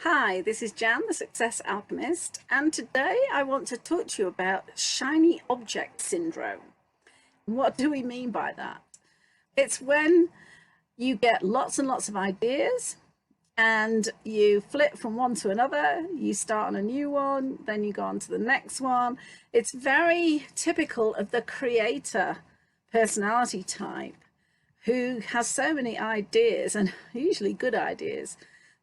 Hi, this is Jan, the Success Alchemist, and today I want to talk to you about shiny object syndrome. What do we mean by that? It's when you get lots and lots of ideas and you flip from one to another, you start on a new one, then you go on to the next one. It's very typical of the creator personality type who has so many ideas, and usually good ideas,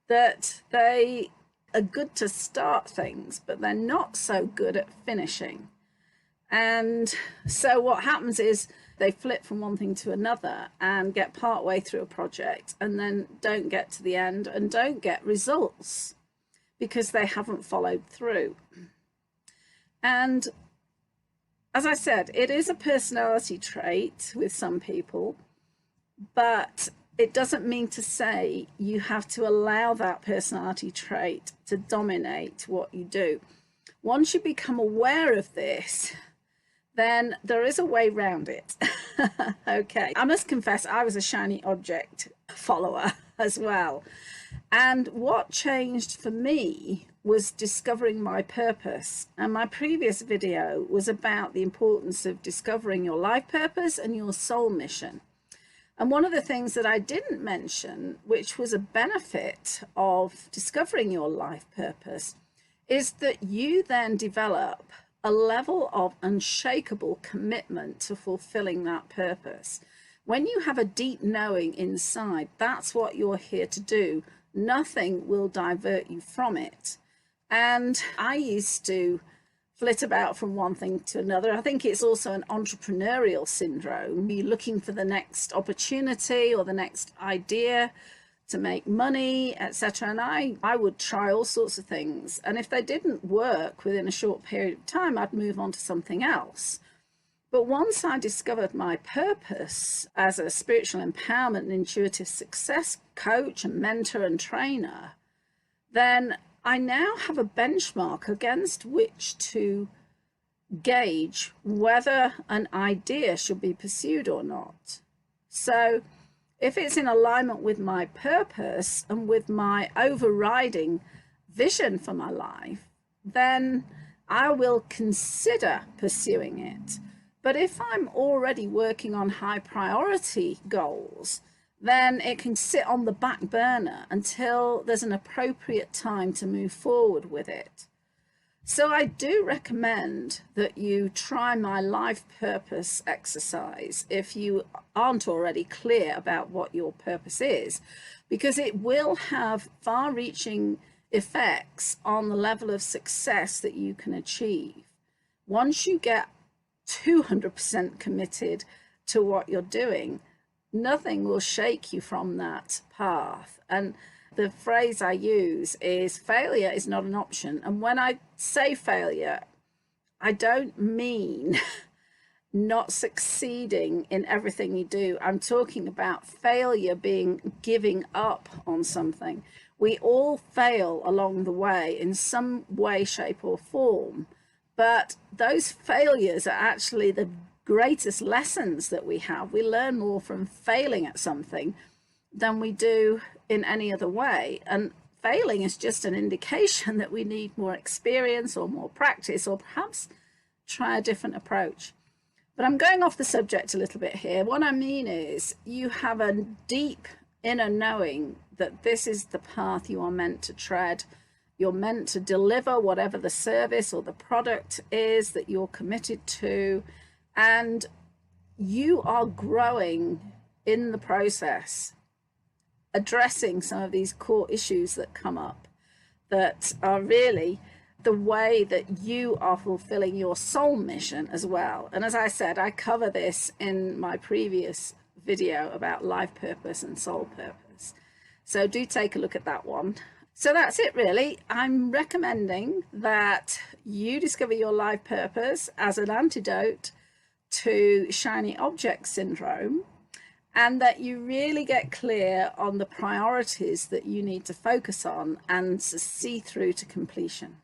that they are good to start things, but they're not so good at finishing. And so what happens is they flip from one thing to another and get partway through a project and then don't get to the end and don't get results because they haven't followed through. And as I said, it is a personality trait with some people, but it doesn't mean to say you have to allow that personality trait to dominate what you do. Once you become aware of this, then there is a way around it. Okay, I must confess I was a shiny object follower as well. And what changed for me was discovering my purpose. And my previous video was about the importance of discovering your life purpose and your soul mission. And one of the things that I didn't mention, which was a benefit of discovering your life purpose, is that you then develop a level of unshakable commitment to fulfilling that purpose. When you have a deep knowing inside, that's what you're here to do. Nothing will divert you from it. And I used to flit about from one thing to another. I think it's also an entrepreneurial syndrome. You're looking for the next opportunity or the next idea to make money, etc. And I would try all sorts of things. And if they didn't work within a short period of time, I'd move on to something else. But once I discovered my purpose as a spiritual empowerment and intuitive success coach and mentor and trainer, then I now have a benchmark against which to gauge whether an idea should be pursued or not. So if it's in alignment with my purpose and with my overriding vision for my life, then I will consider pursuing it. But if I'm already working on high priority goals, then it can sit on the back burner until there's an appropriate time to move forward with it. So I do recommend that you try my life purpose exercise if you aren't already clear about what your purpose is, because it will have far-reaching effects on the level of success that you can achieve. Once you get 200% committed to what you're doing, nothing will shake you from that path. And the phrase I use is failure is not an option. And when I say failure, I don't mean not succeeding in everything you do. I'm talking about failure being giving up on something. We all fail along the way in some way, shape or form. But those failures are actually the greatest lessons that we have. We learn more from failing at something than we do in any other way. And failing is just an indication that we need more experience or more practice, or perhaps try a different approach. But I'm going off the subject a little bit here. What I mean is you have a deep inner knowing that this is the path you are meant to tread. You're meant to deliver whatever the service or the product is that you're committed to. And you are growing in the process, addressing some of these core issues that come up that are really the way that you are fulfilling your soul mission as well. And as I said, I cover this in my previous video about life purpose and soul purpose. So do take a look at that one. So that's it really. I'm recommending that you discover your life purpose as an antidote to shiny object syndrome, and that you really get clear on the priorities that you need to focus on and to see through to completion.